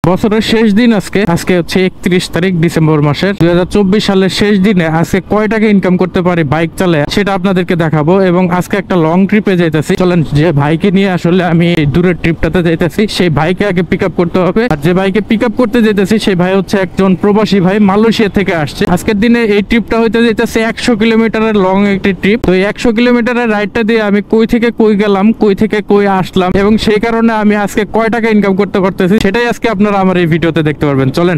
বছরের শেষ দিন আজকে হচ্ছে 31 তারিখ ডিসেম্বর মাসের 2024 সালের শেষ দিনে আজকে কয় টাকা ইনকাম করতে পারি বাইক চালায় সেটা আপনাদেরকে দেখাবো। এবং আজকে একটা লং ট্রিপে যাইতেছি। চলেন, যে ভাইকে নিয়ে আসলে আমি এই দূরের ট্রিপটাতে যাইতেছি সেই ভাইকে আগে পিক আপ করতে হবে। আর যে ভাইকে পিক আপ করতে যাইতেছি সেই ভাই হচ্ছে একজন প্রবাসী ভাই, মালয়েশিয়া থেকে আসছে। আজকের দিনে এই ট্রিপটা হইতে যাইতেছে 100 কিলোমিটারের লং একটি ট্রিপ। তো 100 কিলোমিটারের রাইডটা দিয়ে আমি কই থেকে কই গেলাম, কই থেকে কই আসলাম এবং সেই কারণে আমি আজকে কয় টাকা ইনকাম করতে পারতেছি সেটাই আজকে আপনারা আমার এই ভিডিওতে দেখতে পারবেন। চলেন,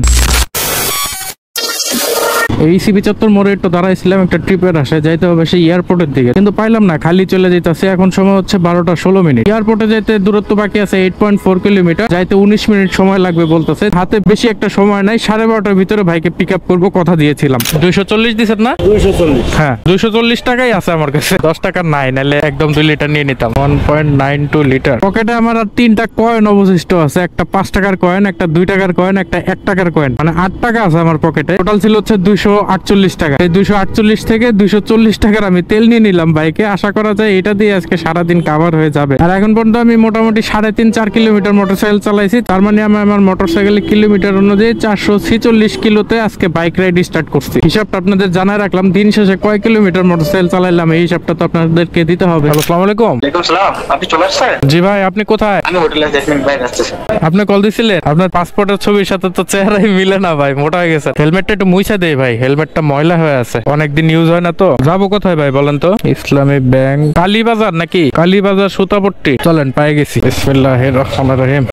এই সিবি চত্বর মোড়ে একটু দাঁড়াইছিলাম একটা ট্রিপের আশায়, যাইতে হবে সেই এয়ারপোর্টের দিকে, কিন্তু পাইলাম না, খালি চলে যেতেছে। এখন সময় হচ্ছে 12টা 16 মিনিট। এয়ারপোর্টে যাইতে দূরত্ব বাকি আছে 8.4 কিলোমিটার, যাইতে 19 মিনিট সময় লাগবে বলতেছে। হাতে বেশি একটা সময় নাই, 12:30টার ভিতরে ভাইকে পিক আপ করবো, কথা দিয়েছিলাম। 240 দিছেন না? 240। হ্যাঁ, 240 টাকাই আছে আমার কাছে, 10 টাকা নাই, নাহলে একদম 2 লিটার নিয়ে নিতাম। 1.92 লিটার। পকেটে আমার আর 3টা কয়েন অবশিষ্ট আছে, একটা 5 টাকার কয়েন, একটা 2 টাকার কয়েন, একটা 1 টাকার কয়েন, মানে 8 টাকা আছে আমার পকেটে। টোটাল ছিল হচ্ছে 248 টাকা। এই 248 থেকে 240 টাকার আমি তেল নিয়ে নিলাম বাইকে। আশা করা যায় এটা দিয়ে আজকে সারাদিন কাভার হয়ে যাবে। আর এখন পর্যন্ত আমি মোটামুটি 3.5-4 কিলোমিটার মোটরসাইকেল চালাইছি। তার মানে আমি আমার মোটরসাইকেলের কিলোমিটার অনুযায়ী 446 কিলোতে আজকে বাইক রাইড স্টার্ট করছি। হিসাবটা আপনাদের জানাই রাখলাম, দিন শেষে কয় কিলোমিটার মোটরসাইকেল চালাইলাম এই হিসাবটা তো আপনাদেরকে দিতে হবে। আসসালামু আলাইকুম। ওয়ালাইকুম সালাম। আপনি চলে আসছেন? জি ভাই, আপনি কোথায়? আমি হোটেলে জেসমিন ভাই আসতেছি। আপনি কল দিছিলেন? আপনার পাসপোর্টের ছবির সাথে তো চেহারাই মিলে না ভাই, মোটা হয়ে গেছে। হেলমেটটা একটু মুইছা দেই ভাই, হেলমেটটা ময়লা হয়ে আছে, অনেকদিন ইউজ হয় না তো। যাবো কোথায় ভাই বলেন তো? ইসলামী ব্যাংক, কালীবাজার নাকি? কালীবাজার সুতাপট্টি। চলেন, পাই গেছি। বিসমিল্লাহির রহমানির রহিম।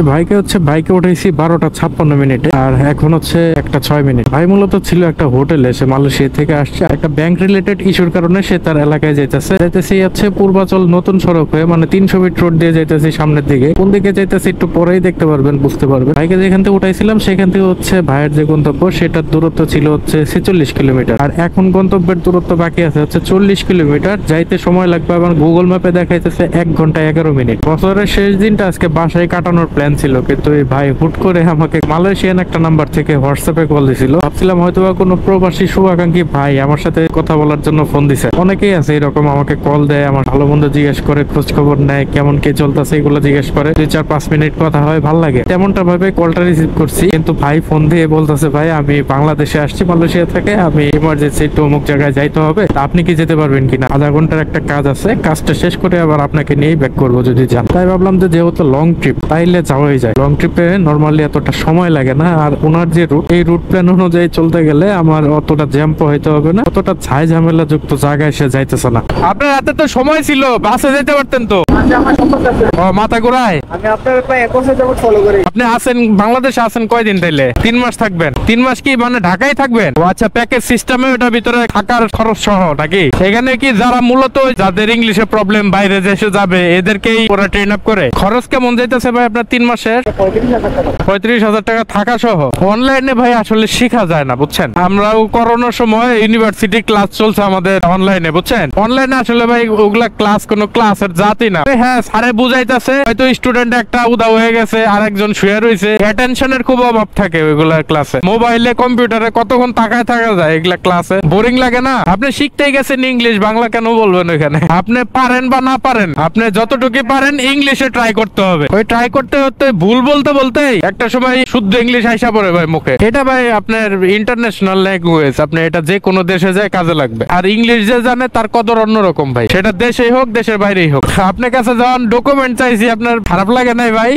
বাইকে উঠেছি 12টা 56 মিনিটে, আর এখন হচ্ছে 1টা 6 মিনিট। ভাই মূলত ছিল একটা হোটেলে, সে মালয়েশিয়া থেকে আসছে। একটা ব্যাংক রিলেটেড ইস্যুর কারণে সে তার এলাকায় যাইতেছি হচ্ছে পূর্বাচল নতুন সড়ক হয়ে, মানে 300 ফিট রোড দিয়ে যাইতেছি সামনের দিকে। কোন দিকে যাইতেছি একটু পরেই দেখতে পারবেন, বুঝতে পারবেন। ভাইকে যেখান থেকে উঠাইছিলাম সেখান থেকে হচ্ছে ভাইয়ের যে গন্তব্য সেটার দূরত্ব ছিল হচ্ছে 46 কিলোমিটার। আর এখন গন্তব্যের দূরত্ব বাকি আছে হচ্ছে 40 কিলোমিটার। যাইতে সময় লাগবে, আমার গুগল ম্যাপে দেখাইতেছে 1 ঘন্টা 11 মিনিট। বছরের শেষ দিনটা আজকে বাসায় কাটানোর প্ল্যান ছিল, কিন্তু এই ভাই হুট করে আমাকে মালয়েশিয়ান একটা নাম্বার থেকে হোয়াটসঅ্যাপে কল দিছিল। ভাবছিলাম হয়তো কোনো প্রবাসী শুভাকাঙ্ক্ষী ভাই আমার সাথে কথা বলার জন্য ফোন দিছে। অনেকেই আছে এরকম, আমাকে কল দেয়, আমার ভালো মন্দ জিজ্ঞেস করে, খোঁজ খবর নেয়, কেমন কে চলতেছে এগুলো জিজ্ঞেস করে। 2-4-5 মিনিট কথা হয়, ভালো লাগে। তেমনটা ভাবে কলটা রিসিভ করছি, কিন্তু ভাই ফোন দিয়ে বলতেছে, ভাই আমি বাংলাদেশে আসছি মালয়েশিয়া থেকে, আমি ইমার্জেন্সি একটু অমুক জায়গায় যাইতে হবে, আপনি কি যেতে পারবেন কিনা? আধা ঘন্টার একটা কাজ আছে, কাজটা শেষ করে আবার আপনাকে নিয়েই ব্যাক করবো যদি যান। তাই ভাবলাম যে যেহেতু লং ট্রিপ, তাইলে যাওয়াই যায়। লং ট্রিপে নর্মালি এতটা সময় লাগে না, আর ওনার যে রুট, এই রুট প্ল্যান অনুযায়ী চলতে গেলে আমার অতটা জ্যাম হইতে হবে না, অতটা ঝাই ঝামেলা যুক্ত জায়গায় সে যাইতেছে না। আপনার হাতে তো সময় ছিল, বাসে যেতে পারতেন তো। মাথা ঘুরায়। আমি আপনার প্রায় 1 বছর যাবত ফলো করি। আপনি আছেন বাংলাদেশে, আছেন কয়দিন? তাইলে 3 মাস থাকবেন। 3 মাস কি মানে ঢাকায় থাকবেন? ও আচ্ছা, প্যাকেজ সিস্টেমে ওটার ভিতরে থাকার খরচ সহ নাকি? এখানে কি যারা মূলত যাদের ইংলিশে প্রবলেম, বাইরে দেশে যাবে, এদেরকেই ওরা ট্রেন আপ করে? খরচ কেমন যাইতেছে ভাই আপনার 3 মাসের? 35,000 টাকা থাকা সহ। অনলাইনে ভাই আসলে শিখা যায় না, বুঝছেন। আমরাও করোনার সময় ইউনিভার্সিটি ক্লাস চলছে আমাদের অনলাইনে, বুঝছেন। অনলাইনে আসলে ভাই ওগুলা ক্লাস কোনো ক্লাসের জাতি না। হ্যাঁ, স্যারে বুঝাইতেছে, হয়তো স্টুডেন্ট একটা উদা হয়ে গেছে, আরেকজন শুয়ে রয়েছে, অ্যাটেনশনের খুব অভাব থাকে ওইগুলা ক্লাসে। মোবাইলে কম্পিউটারে কতক্ষণ তাকায় থাকা যায় এগুলা ক্লাসে? বোরিং লাগে না? আপনি শিখতেই গেছেন ইংলিশ, বাংলা কেন বলবেন ওখানে? আপনি পারেন বা না পারেন, আপনি যতটুকু পারেন ইংলিশে ট্রাই করতে হবে। ওই ট্রাই করতে করতে ভুল বলতে বলতেই একটা সময় শুদ্ধ ইংলিশ আইসা পড়ে ভাই মুখে। এটা ভাই আপনার ইন্টারন্যাশনাল ল্যাঙ্গুয়েজ, আপনি এটা যে কোনো দেশে যায় কাজে লাগবে। আর ইংলিশ যে জানে তার কদর অন্যরকম ভাই, সেটা দেশেই হোক দেশের বাইরেই হোক। আপনার কাছে যখন ডকুমেন্ট চাইছি, আপনার খারাপ লাগে নাই ভাই?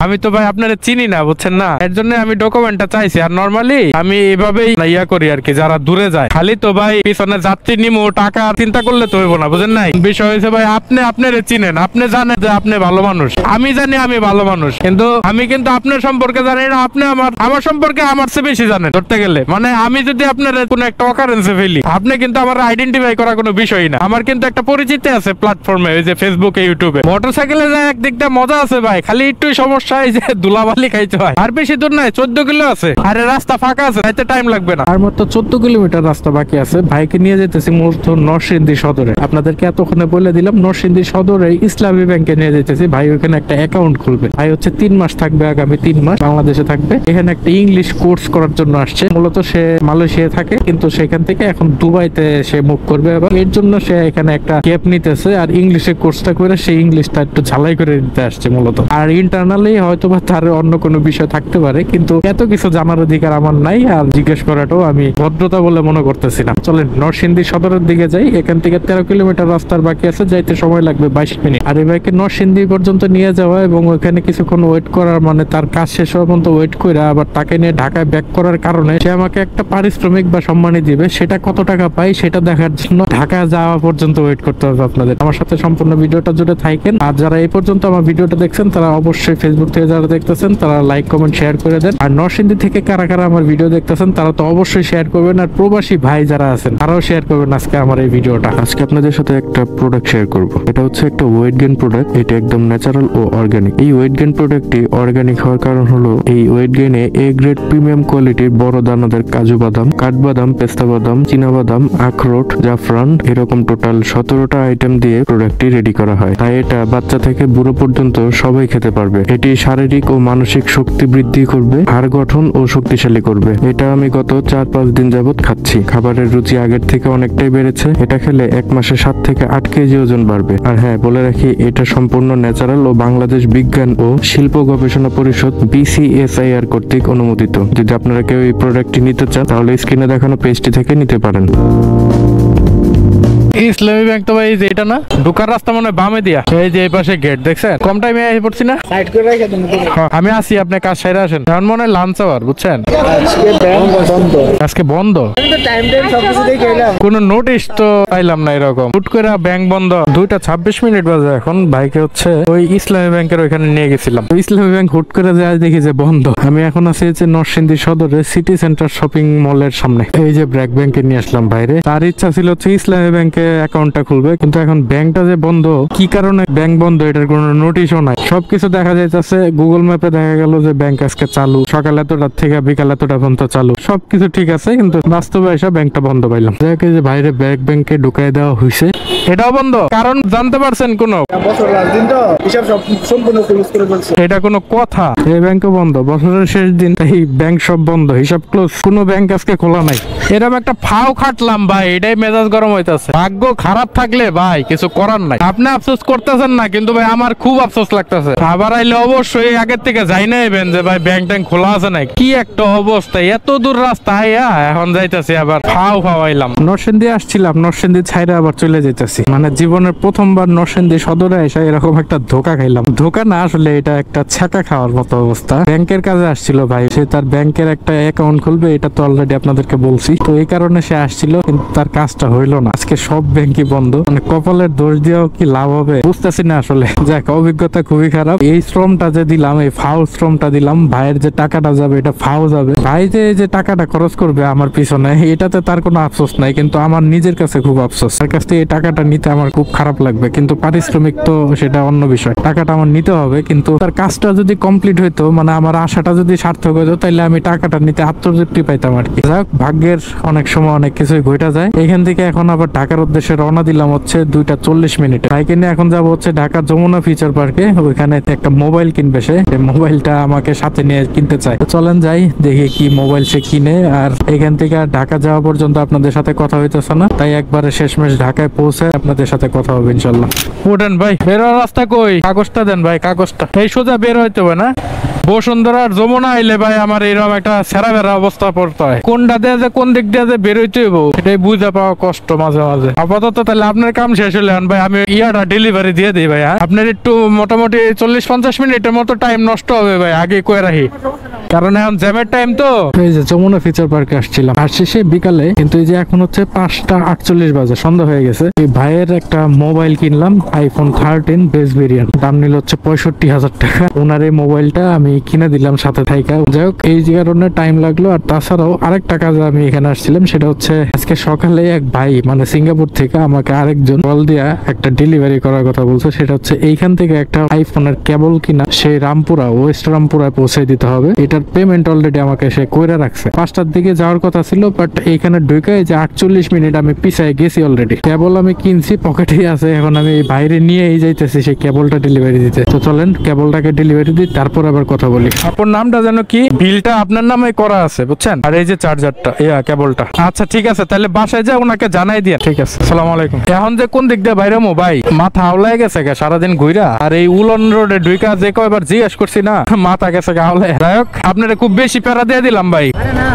আমি তো ভাই আপনার চিনি না, বুঝছেন না, এর জন্য আমি ডকুমেন্টটা চাইছি। আর নরমালি আমি এভাবেই ইয়া করি আর কি, যারা দূরে যায়। খালি তো ভাই পিছনে যাত্রী নিমো, টাকা চিন্তা করলে তো হইব না, বুঝেন নাই? বিষয় হয়েছে ভাই, আপনি আপনারে চিনেন, আপনি জানেন যে আপনি ভালো মানুষ, আমি জানি আমি ভালো মানুষ, কিন্তু আমি কিন্তু আপনার সম্পর্কে জানি না, আপনি আমার সম্পর্কে আমার চেয়ে বেশি জানেন ধরতে গেলে। মানে আমি যদি আপনার কোনো একটা অকারেন্সে ফেলি, আপনি কিন্তু আমার আইডেন্টিফাই করা কোনো বিষয় না। আমার কিন্তু একটা পরিচিতি আছে প্ল্যাটফর্মে, ওই যে ফেসবুকে, ইউটিউবে। মোটরসাইকেলে যায় একদিকটা মজা আছে ভাই, খালি একটু সমস্যা এই যে ধুলাবালি খাইতে হয়। আর বেশি দূর নাই, 14 কিলো আছে। আরে রাস্তা ফাঁকা আছে আছে, তাইতে টাইম লাগবে না। আর মাত্র 14 কিলোমিটার রাস্তা বাকি আছে। ভাইকে নিয়ে যেতেছি মূলত নরসিংদী সদরে। আপনাদেরকে এতক্ষণে বলে দিলাম নরসিংদী সদরে ইসলামী ব্যাংকে নিয়ে যেতেছি। ভাই ওখানে একটা অ্যাকাউন্ট খুলবে। ভাই হচ্ছে 3 মাস থাকবে, আগামী 3 মাস বাংলাদেশে থাকবে। এখানে একটা ইংলিশ কোর্স করার জন্য আসছে। মূলত সে মালয়েশিয়ায় থাকে, কিন্তু সেখান থেকে এখন দুবাইতে সে মুভ করবে এবং এর জন্য সে এখানে একটা গ্যাপ নিতেছে। আর ইংলিশে কোর্সটা করে সে ইংলিশটা একটু ঝালাই করে দিতে আসছে মূলত। আর ইন্টারনালি হয়তোবা তার অন্য কোনো বিষয় থাকতে পারে, কিন্তু এত কিছু জানার অধিকার আমার নাই, আর জিজ্ঞেস করাটাও আমি ভদ্রতা বলে মনে করতেছিলাম। চলেন নরসিংদী সদরের দিকে যাই। এখান থেকে 13 কিলোমিটার রাস্তার বাকি আছে, যাইতে সময় লাগবে 22 মিনিট। আর এই বাইকে নরসিংদী পর্যন্ত নিয়ে যাওয়া এবং ওইখানে কিছুক্ষণ ওয়েট করার, মানে তার কাজ শেষ হওয়া পর্যন্ত ওয়েট করে আবার তাকে নিয়ে ঢাকায় ব্যাক করার কারণে সে আমাকে একটা পারিশ্রমিক বা সম্মানী দিবে। সেটা কত টাকা পাই সেটা দেখার জন্য ঢাকা যাওয়া পর্যন্ত ওয়েট করতে হবে আপনাদের। আমার সাথে সম্পূর্ণ ভিডিওটা জুড়ে থাকেন। আর যারা এই পর্যন্ত আমার ভিডিওটা দেখছেন তারা অবশ্যই ফেসবুক থেকে যারা দেখতেছেন তারা লাইক কমেন্ট শেয়ার করে দেন। আর নরসিংদী থেকে কারা কারা আমার ভিডিও দেখতেছেন তারা তো অবশ্যই শেয়ার করবেন। আর প্রবাসী ভাই যারা আছেন তারাও শেয়ার করবেন আজকে আমার এই ভিডিওটা। আজকে আপনাদের সাথে একটা প্রোডাক্ট শেয়ার করব। এটা হচ্ছে একটা ওয়েট গেইন প্রোডাক্ট। এটা একদম ন্যাচারাল ও অর্গানিক। এই ওয়েট গেইন প্রোডাক্টটি অর্গানিক হওয়ার কারণ হলো এই ওয়েট গেইনে এ গ্রেড প্রিমিয়াম কোয়ালিটির বড় দানাদার কাজু বাদাম, কাঠবাদাম, পেস্তা বাদাম, চীনা বাদাম, আখরোট, জাফরান এরকম টোটাল 17টা আইটেম দিয়ে প্রোডাক্টটি রেডি করা হয়। তাই এটা বাচ্চা থেকে বুড়ো পর্যন্ত সবাই খেতে পারবে। এটি শারীরিক ও মানসিক শক্তি বৃদ্ধি করবে, হাড় গঠন ও শক্তিশালী করবে। এটা আমি গত 4-5 দিন যাবত খাচ্ছি। খাবারের রুচি আগের থেকে অনেকটাই বেড়েছে। এটা খেলে 1 মাসে 7 থেকে 8 কেজি ওজন বাড়বে। আর হ্যাঁ, বলে রাখি এটা সম্পূর্ণ ন্যাচারাল ও বাংলাদেশ বিজ্ঞান ও শিল্প গবেষণা পরিষদ BCSIR কর্তৃক অনুমোদিত। যদি আপনারা কেউ এই প্রোডাক্টটি নিতে চান তাহলে স্ক্রিনে দেখানো পেজটি থেকে নিতে পারেন। ইসলামী ব্যাংক তো ভাই এই যে এটা না, ঢোকার রাস্তা মনে হয় বামে দিয়া। এই যে এই পাশে গেট দেখছেন, কম টাইমে এসে পড়ছি না। সাইড করে রেখে দেন। হ্যাঁ, আমি আসি, আপনি কাজ সাইরা আসেন। এখন মনে হয় লাঞ্চ আওয়ার, বুঝছেন আজকে ব্যাংক বন্ধ। আজকে বন্ধ। আমি তো টাইম সবকিছু দেখে এলাম। কোনো নোটিশ তো পাইলাম না এরকম। হুট করে ব্যাংক বন্ধ। 2:26 মিনিট বাজে এখন। ভাইকে হচ্ছে ওই ইসলামী ব্যাংকের ওইখানে নিয়ে গেছিলাম। ইসলামী ব্যাংক হুট করে যায় দেখি যে বন্ধ। আমি এখন আছি যে নরসিংদী সদরে সিটি সেন্টার শপিং মলের সামনে। এই যে ব্র্যাক ব্যাংকে নিয়ে আসলাম বাইরে। তার ইচ্ছা ছিল হচ্ছে ইসলামী ব্যাংকে অ্যাকাউন্টটা খুলবে, কিন্তু এখন ব্যাংকটা যে বন্ধ, কি কারণে ব্যাংক বন্ধ এটার কোনো নোটিশও নাই। সবকিছু দেখা যাইতেছে গুগল ম্যাপে, দেখা গেল যে ব্যাংক আজকে চালু, সকাল এতটা থেকে বিকাল এতটা পর্যন্ত চালু, সবকিছু ঠিক আছে, কিন্তু বাস্তবে এসে ব্যাংকটা বন্ধ পাইলাম। দেখে যে বাইরে ব্র্যাক ব্যাংকে ঢুকাই দেওয়া হয়েছে, এটাও বন্ধ। কারণ জানতে পারছেন কোন বছর লাস্ট দিন তো হিসাব সব সম্পূর্ণ ক্লোজ করে ফেলছে। এটা কোনো কথা? এই ব্যাংকও বন্ধ, বছরের শেষ দিন, এই ব্যাংক সব বন্ধ, হিসাব ক্লোজ, কোনো ব্যাংক আজকে খোলা নাই। এরকম একটা ফাও খাটলাম ভাই, এটাই মেজাজ গরম হইতাছে। ভাগ্য খারাপ থাকলে ভাই কিছু করার নাই। আপনি আফসোস করতেছেন না, কিন্তু ভাই আমার খুব আফসোস লাগতেছে। আবার আইলে অবশ্যই আগের থেকে যাই নাইবেন যে ভাই ব্যাংক ট্যাঙ্ক খোলা আছে নাই। কি একটা অবস্থা, এত দূর রাস্তা আইয়া এখন যাইতেছি আবার ফাও আইলাম। নরসিংদী আসছিলাম, নরসিংদী ছাইরে আবার চলে যাইতেছি। মানে জীবনের প্রথমবার নরসিংদী সদরে এসে এরকম একটা ধোকা খাইলাম। ধোকা না, আসলে এটা একটা ছ্যাঁকা খাওয়ার মতো অবস্থা। ব্যাংকের কাজে আসছিল ভাই, সে তার ব্যাংকের একটা অ্যাকাউন্ট খুলবে, এটা তো অলরেডি আপনাদেরকে বলছি। তো এই কারণে সে আসছিল, কিন্তু তার কাজটা হইলো না। আজকে সব ব্যাংকই বন্ধ। মানে কপালের দোষ দিয়েও কি লাভ হবে বুঝতেছি না আসলে। যাক, অভিজ্ঞতা খুবই খারাপ। এই শ্রমটা যে দিলাম, এই ফাও শ্রমটা দিলাম, ভাইয়ের যে টাকাটা যাবে এটা ফাও যাবে। ভাই যে টাকাটা খরচ করবে আমার পিছনে, এটাতে তার কোনো আফসোস নাই, কিন্তু আমার নিজের কাছে খুব আফসোস। তার কাছ থেকে এই টাকাটা নিতে আমার খুব খারাপ লাগবে, কিন্তু পারিশ্রমিক তো সেটা অন্য বিষয়। টাকাটা আমার নিতে হবে, কিন্তু তার কাজটা যদি কমপ্লিট হইতো, মানে আমার আশাটা যদি সার্থক হইতো, তাহলে আমি টাকাটা নিতে আত্মতৃপ্তি পাইতাম আর কি। যাক, ভাগ্যের অনেক সময় অনেক কিছুই ঘটা যায়। এখান থেকে এখন আবার ঢাকার উদ্দেশ্যে রওনা দিলাম হচ্ছে 2:40 মিনিটে। বাইকে নিয়ে এখন যাবো হচ্ছে ঢাকা যমুনা ফিউচার পার্কে। ওইখানে একটা মোবাইল কিনবে সে, মোবাইলটা আমাকে সাথে নিয়ে কিনতে চায়। চলেন যাই, দেখি কি মোবাইল সে কিনে। আর এখান থেকে ঢাকা যাওয়া পর্যন্ত আপনাদের সাথে কথা হইতেছে না, তাই একবারে শেষমেশ ঢাকায় পৌঁছে আপনাদের সাথে কথা হবে ইনশাল্লাহ। উঠেন ভাই, বের হওয়ার রাস্তা কই? কাগজটা দেন ভাই, কাগজটা। এই সোজা বের হইতে হবে না? বসুন্ধরা আর যমুনা আইলে ভাই আমার এরকম একটা সেরা বেড়া অবস্থা পড়তে হয়। কোনটা দিয়ে যে কোন দিক দিয়ে যে বের হইতে হইব সেটাই বুঝে পাওয়া কষ্ট মাঝে মাঝে। আপাতত তাহলে আপনার কাম শেষ হলে ভাই আমি ইয়াটা ডেলিভারি দিয়ে দিই ভাই। আপনার একটু মোটামুটি 40-50 মিনিটের মতো টাইম নষ্ট হবে ভাই, আগে কয়ে রাখি, কারণ এখন জ্যামের টাইম তো। এই যে যমুনা ফিউচার পার্কে আসছিলাম, আসছি সে বিকালে, কিন্তু এই যে এখন হচ্ছে 5:48 বাজে, সন্ধ্যা হয়ে গেছে। এই ভাইয়ের একটা মোবাইল কিনলাম, iPhone 13 বেস ভেরিয়েন্ট, দাম নিল হচ্ছে 65,000 টাকা। ওনার এই মোবাইলটা আমি কিনে দিলাম সাথে থাইকা। যাই হোক, এই কারণে টাইম লাগলো। আর তাছাড়াও আরেকটা কাজে আমি এখানে আসছিলাম, সেটা হচ্ছে আজকে সকালে এক ভাই মানে সিঙ্গাপুর থেকে আমাকে আরেকজন কল দিয়া একটা ডেলিভারি করার কথা বলছে। সেটা হচ্ছে এইখান থেকে একটা আইফোনের কেবল কিনা সেই রামপুরা, ওয়েস্ট রামপুরায় পৌঁছে দিতে হবে। এটা এটার পেমেন্ট অলরেডি আমাকে সে কইরা রাখছে। 5টার দিকে যাওয়ার কথা ছিল, বাট এইখানে ঢুকে যে 48 মিনিট আমি পিছায় গেছি অলরেডি। কেবল আমি কিনছি, পকেটেই আছে, এখন আমি বাইরে নিয়েই যাইতেছি সেই কেবলটা ডেলিভারি দিতে। তো চলেন কেবলটাকে ডেলিভারি দিই, তারপর আবার কথা বলি। আপনার নামটা যেন কি? বিলটা আপনার নামে করা আছে বুঝছেন, আর এই যে চার্জারটা, কেবলটা। আচ্ছা ঠিক আছে, তাহলে বাসায় যা ওনাকে জানাই দিয়া। ঠিক আছে, আসসালামু আলাইকুম। এখন যে কোন দিক দিয়ে বাইরে মো ভাই, মাথা আওলায় গেছে গা সারাদিন ঘুরা, আর এই উলন রোডে ঢুইকা যে কয়বার জিজ্ঞেস করছি না, মাথা গেছে গা আওলায়। যাই হোক, আপনারা খুব বেশি প্যারা দিয়ে দিলাম ভাই।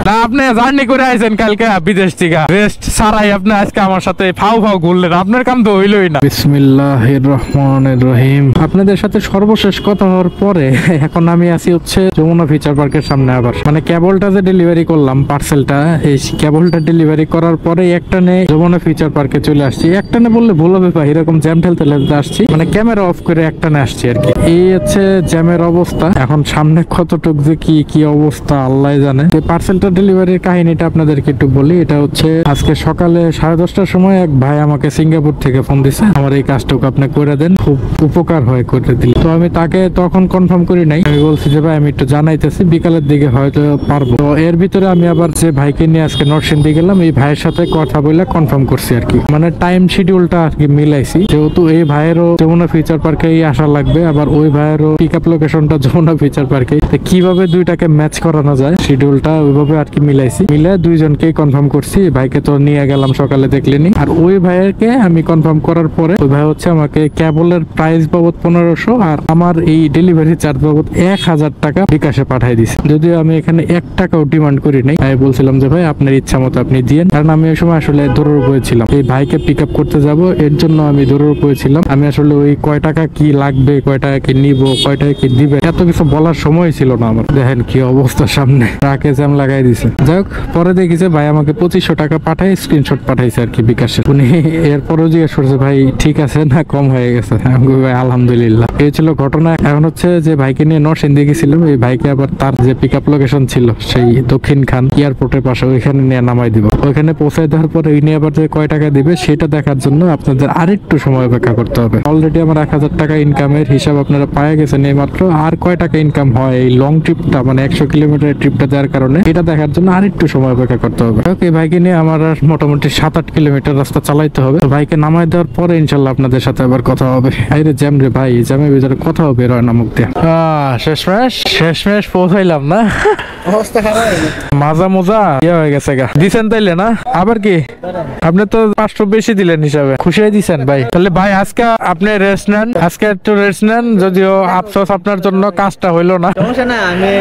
না আপনি জার্নি করে আইছেন কালকে বিদেশ থেকে, রেস্ট ছাড়াই আপনি আজকে আমার সাথে ফাউ ফাউ ঘুরলেন, আপনার কাম তো হইলই না। বিসমিল্লাহির রহমানির রহিম। আপনাদের সাথে সর্বশেষ কথা হওয়ার পরে এখন আমি আছি হচ্ছে যমুনা ফিচার পার্কের সামনে। আবার মানে কেবলটা যে ডেলিভারি করলাম, পার্সেলটা, এই কেবলটা ডেলিভারি করার পরে একটানে যমুনা ফিচার পার্কে চলে আসছি। একটানে বললে ভুল হবে ভাই, এরকম জ্যাম ঠেলতে ঠেলতে আসছি, মানে ক্যামেরা অফ করে একটানে আসছি আর কি। এই হচ্ছে জ্যামের অবস্থা। এখন সামনে কতটুক যে কি অবস্থা আল্লাহ জানে। পার্সেলটা ডেলিভারির কাহিনীটা আপনাদেরকে একটু বলি। এটা হচ্ছে আজকে সকালে 10:30টার সময় এক ভাই আমাকে সিঙ্গাপুর থেকে ফোন দিছে, আমার এই কাজটুকু আপনি করে দেন, খুব উপকার হয় করে দিলে। তো আমি তাকে তখন কনফার্ম করি নাই, আমি বলছি যে ভাই আমি একটু জানাইতেছি, বিকালের দিকে হয়তো পারবো। তো এর ভিতরে আমি আবার যে ভাইকে নিয়ে আজকে নরসিংদী গেলাম, এই ভাইয়ের সাথে কথা বলে কনফার্ম করছি আর কি, মানে টাইম শিডিউলটা আর কি মিলাইছি। যেহেতু এই ভাইয়েরও যমুনা ফিচার পার্কেই আসা লাগবে, আবার ওই ভাইয়েরও পিক আপ লোকেশনটা যমুনা ফিচার পার্কে, কিভাবে দুইটাকে ম্যাচ করানো যায় শিডিউলটা ওইভাবে আর কি মিলাইছি। মিলে দুইজনকেই কনফার্ম করছি। ভাইকে তো নিয়ে গেলাম সকালে, দেখলেনি। আর ওই ভাইয়েরকে আমি কনফার্ম করার পরে ওই ভাই হচ্ছে আমাকে কেবলের প্রাইস বাবদ 1500 আর আমার এই ডেলিভারি চার্জ বাবদ 1000 টাকা বিকাশে পাঠাই দিছে। যদিও আমি এখানে 1 টাকাও ডিমান্ড করি নাই, আমি বলছিলাম যে ভাই আপনার ইচ্ছা মতো আপনি দিয়েন, কারণ আমি ওই সময় আসলে দৌড়ের উপরে ছিলাম। এই ভাইকে পিক আপ করতে যাব, এর জন্য আমি দৌড়ের উপরে ছিলাম। আমি আসলে ওই কয় টাকা কি লাগবে, কয় টাকা কি নিব, কয় টাকা কি দিবে, এত কিছু বলার সময় ছিল না আমার। দেখেন কি অবস্থা, সামনে ট্রাকে জ্যাম লাগাই দিছে। যাই হোক, পরে দেখিছে ভাই আমাকে 2500 টাকা পাঠাই, স্ক্রিনশট পাঠাইছে আর কি বিকাশে। উনি এরপরও জিজ্ঞেস করছে ভাই ঠিক আছে না কম হয়ে গেছে, আমি বলি, ভাই আলহামদুলিল্লাহ। এই ছিল ঘটনা। এখন হচ্ছে যে ভাইকে নিয়ে নরসিংদী গেছিলাম, এই ভাইকে আবার তার যে পিক আপ লোকেশন ছিল সেই দক্ষিণ খান এয়ারপোর্টের পাশে, ওইখানে নিয়ে নামাই দিব। ওইখানে পৌঁছায় দেওয়ার পরে উনি আবার যে কয় টাকা দিবে সেটা দেখার জন্য আপনাদের আরেকটু সময় অপেক্ষা করতে হবে। অলরেডি আমার 1000 টাকা ইনকামের হিসাব আপনারা পায়ে গেছেন এই মাত্র। আর কয় টাকা ইনকাম হয় এই লং ট্রিপটা, মানে 100 কিলোমিটারের ট্রিপটা দেওয়ার কারণে, এটা দেখার জন্য আরেকটু সময় অপেক্ষা করতে হবে। ওকে, ভাইকে নিয়ে আমার আর মোটামুটি 7-8 কিলোমিটার রাস্তা চালাইতে হবে। তো ভাইকে নামাই দেওয়ার পরে ইনশাল্লাহ আপনাদের সাথে আবার কথা হবে। আরে জ্যাম রে ভাই, জ্যামের ভিতরে কথাও বের হয় না মুখ দিয়ে। শেষমেশ পৌঁছাইলাম না, অবস্থা খারাপ। মাজা মোজা হয়ে গেছে গা। দিছেন তাইলে না আবার কি? আপনি তো 500 বেশি দিলেন হিসাবে, খুশি হয়ে দিছেন ভাই। তাহলে ভাই আজকে আপনি রেস্ট নেন, আজকে একটু রেস্ট নেন। যদিও আফসোস আপনার জন্য কাজটা হইলো না, সমস্যা না, আমি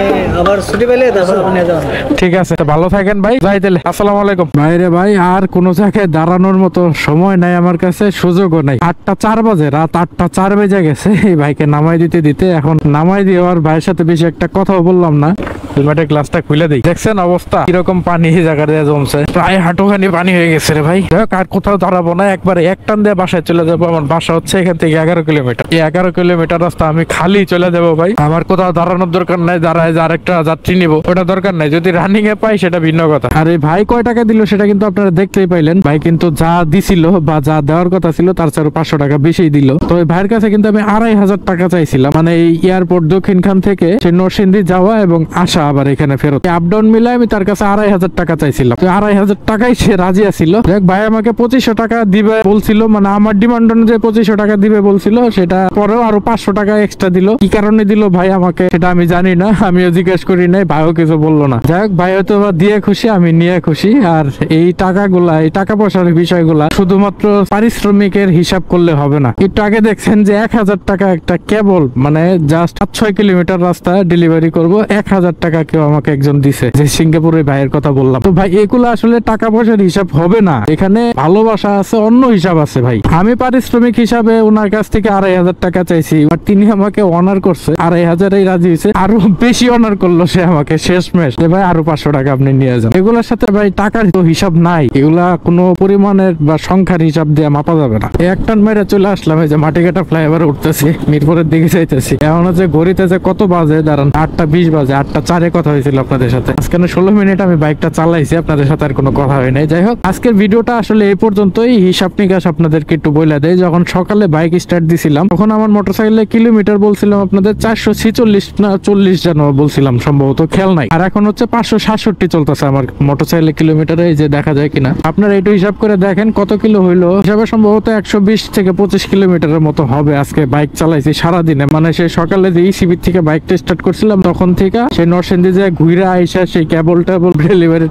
আবার ছুটি পেলে তারপর আপনি যাবেন। ঠিক আছে, তো ভালো থাকেন ভাই, যাই তাহলে। আসসালামু আলাইকুম। ভাইরে ভাই, আর কোনো জায়গায় দাঁড়ানোর মতো সময় নাই আমার কাছে, সুযোগও নাই। 8টা 4 বাজে, রাত 8টা 4 বেজে গেছে এই ভাইকে নামাই দিতে। এখন নামাই দিয়ে আর ভাইয়ের সাথে বেশি একটা কথাও বললাম না। হেলমেটের গ্লাসটা খুলে দিই। দেখছেন অবস্থা কিরকম, পানি এই জায়গা দিয়ে জমছে, প্রায় হাঁটুখানি পানি হয়ে গেছে রে ভাই। দেখ আর কোথাও দাঁড়াবো না, একবারে এক টান দিয়ে বাসায় চলে যাবো। আমার বাসা হচ্ছে এখান থেকে 11 কিলোমিটার। এই 11 কিলোমিটার রাস্তা আমি খালি চলে যাবো ভাই। আমার কোথাও দাঁড়ানোর দরকার নাই, দাঁড়ায় যে আরেকটা যাত্রী নিবো ওটা দরকার নাই। যদি রানিং এ পাই সেটা ভিন্ন কথা। আর এই ভাই কয় টাকা দিল সেটা কিন্তু আপনারা দেখতেই পাইলেন। ভাই কিন্তু যা দিছিল বা যা দেওয়ার কথা ছিল তার চেয়ে 500 টাকা বেশি দিল। তো ওই ভাইয়ের কাছে কিন্তু আমি 2500 টাকা চাইছিলাম, মানে এই এয়ারপোর্ট দক্ষিণ খান থেকে সে নরসিংদী যাওয়া এবং আসা আবার এখানে ফেরত, আপ ডাউন মিলাই আমি তার কাছে 2500 টাকা চাইছিলাম। তো 2500 টাকাই সে রাজি আছিল। দেখ ভাই আমাকে 2500 টাকা দিবে বলছিল, মানে আমার ডিমান্ড অনুযায়ী 2500 টাকা দিবে বলছিল, সেটা পরেও আরো 500 টাকা এক্সট্রা দিল। কি কারণে দিল ভাই আমাকে সেটা আমি জানি না, আমিও জিজ্ঞেস করি নাই, ভাইও কিছু বললো না। যাই হোক, ভাই হয়তো দিয়ে খুশি, আমি নিয়ে খুশি। আর এই টাকাগুলা, এই টাকা পয়সার বিষয়গুলা শুধুমাত্র পারিশ্রমিকের হিসাব করলে হবে না। একটু আগে দেখছেন যে 1000 টাকা একটা কেবল, মানে জাস্ট 5-6 কিলোমিটার রাস্তা ডেলিভারি করব, 1000 টাকা কেউ আমাকে একজন দিছে, যে সিঙ্গাপুরের ভাইয়ের কথা বললাম। তো ভাই এগুলো আসলে টাকা পয়সার হিসাব হবে না, এখানে ভালোবাসা আছে, অন্য হিসাব আছে ভাই। আমি পারিশ্রমিক হিসাবে ওনার কাছ থেকে 2500 টাকা চাইছি, আর তিনি আমাকে অনার করছে 2500-এই রাজি হয়েছে, আরো বেশি অনার করলো সে আমাকে শেষমেশ, যে ভাই আরো 500 টাকা আপনি নিয়ে যান। এগুলোর সাথে ভাই টাকার তো হিসাব নাই, এগুলা কোনো পরিমাণের বা সংখ্যার হিসাব দিয়ে মাপা যাবে না। একটান মেরে চলে আসলাম, এই যে মাটিকাটা ফ্লাইওভারে উঠতেছি, মিরপুরের দিকে যাইতেছি। এখন হচ্ছে ঘড়িতে যে কত বাজে দাঁড়ান, 8টা 20 বাজে, 8টা 4 বাজারে কথা হয়েছিল আপনাদের সাথে। আজকে 16 মিনিট আমি বাইকটা চালাইছি, আপনাদের সাথে আর কোনো কথা হয় নাই। যাই হোক, আজকের ভিডিওটা আসলে এই পর্যন্তই। হিসাব নিকাশ আপনাদেরকে একটু বলে দেয়। যখন সকালে বাইক স্টার্ট দিছিলাম তখন আমার মোটরসাইকেলের কিলোমিটার বলছিলাম আপনাদের 446 না 40 যেন বলছিলাম, সম্ভবত খেয়াল নাই। আর এখন হচ্ছে 567 চলতেছে আমার মোটরসাইকেলের কিলোমিটারে, এই যে দেখা যায় কিনা আপনারা একটু হিসাব করে দেখেন কত কিলো হইলো। হিসাবে সম্ভবত 120 থেকে 25 কিলোমিটারের মতো হবে। আজকে বাইক চালাইছি সারাদিনে, মানে সেই সকালে যে ইসিবি থেকে বাইকটা স্টার্ট করছিলাম তখন থেকে সেই নরসিংদী যে ঘুরা আইসা সেই কেবল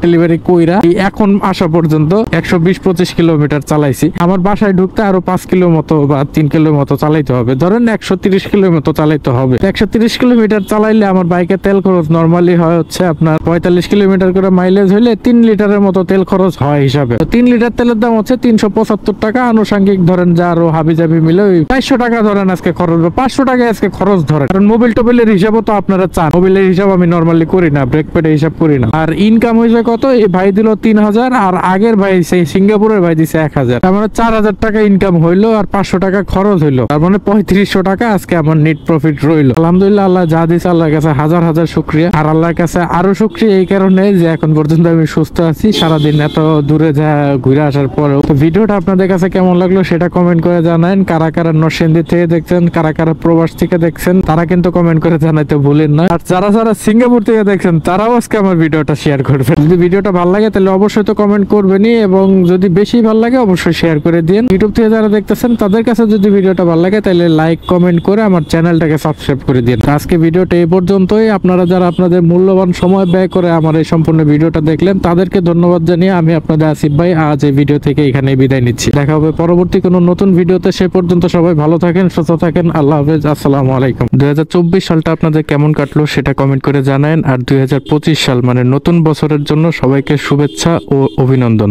ডেলিভারি কইরা এখন আসা পর্যন্ত 120-25 কিলোমিটার চালাইছি। আমার বাসায় ঢুকতে আরো 5 কিলো মতো বা 3 কিলো মতো চালাইতে হবে, ধরেন 130 কিলো মতো চালাইতে হবে। 130 কিলোমিটার চালাইলে আমার বাইকের তেল খরচ নরমালি হয় হচ্ছে আপনার 45 কিলোমিটার করে মাইলেজ হইলে 3 লিটারের মতো তেল খরচ হয় হিসাবে। 3 লিটার তেলের দাম হচ্ছে 375 টাকা। আনুষঙ্গিক ধরেন যা আরো হাবিজাবি মিলে ওই 400 টাকা ধরেন আজকে খরচ, 500 টাকা আজকে খরচ ধরেন। কারণ মোবিল টোবিলের হিসাবও তো আপনারা চান, মোবিলের হিসাব আমি নরমালি করি না, ব্রেক পেডে হিসাব করি না। আর ইনকাম হয়েছে কত, এই ভাই দিল 3000 আর আগের ভাই সেই সিঙ্গাপুরের ভাই দিছে 1000, তার মানে 4000 টাকা ইনকাম হইলো আর 500 টাকা খরচ হইলো, তার মানে 3500 টাকা আজকে আমার নেট প্রফিট রইলো। আলহামদুলিল্লাহ, আল্লাহ যা দিছে আল্লাহর কাছে হাজার হাজার শুকরিয়া। আর আল্লাহর কাছে আরো শুকরিয়া এই কারণে যে এখন পর্যন্ত আমি সুস্থ আছি, সারাদিন এত দূরে যা ঘুরে আসার পরেও। তো ভিডিওটা আপনাদের কাছে কেমন লাগলো সেটা কমেন্ট করে জানান। কারা কারা নরসিংদী থেকে দেখছেন, কারা কারা প্রবাস থেকে দেখছেন, তারা কিন্তু কমেন্ট করে জানাইতে ভুলেন না। আর যারা যারা সিঙ্গাপুর থেকে দেখছেন তারাও আজকে আমার ভিডিওটা শেয়ার করবেন। যদি ভিডিওটা ভালো লাগে তাহলে অবশ্যই তো কমেন্ট করবেনই, এবং যদি বেশি ভালো লাগে অবশ্যই শেয়ার করে দিন। ইউটিউব থেকে যারা দেখতেছেন তাদের কাছে যদি ভিডিওটা ভালো লাগে তাহলে লাইক কমেন্ট করে আমার চ্যানেলটাকে সাবস্ক্রাইব করে দিন। আজকে ভিডিওটা এই পর্যন্তই। আপনারা যারা আপনাদের মূল্যবান সময় ব্যয় করে আমার এই সম্পূর্ণ ভিডিওটা দেখলেন তাদেরকে ধন্যবাদ জানিয়ে আমি আপনাদের আসিফ ভাই আজ এই ভিডিও থেকে এখানে বিদায় নিচ্ছি। দেখা হবে পরবর্তী কোনো নতুন ভিডিওতে। সে পর্যন্ত সবাই ভালো থাকেন, সুস্থ থাকেন। আল্লাহ হাফেজ, আসসালামু আলাইকুম। 2024 সালটা আপনাদের কেমন কাটলো সেটা কমেন্ট করে জানান। আর 2025 সাল মানে নতুন বছরের জন্য সবাইকে শুভেচ্ছা ও অভিনন্দন।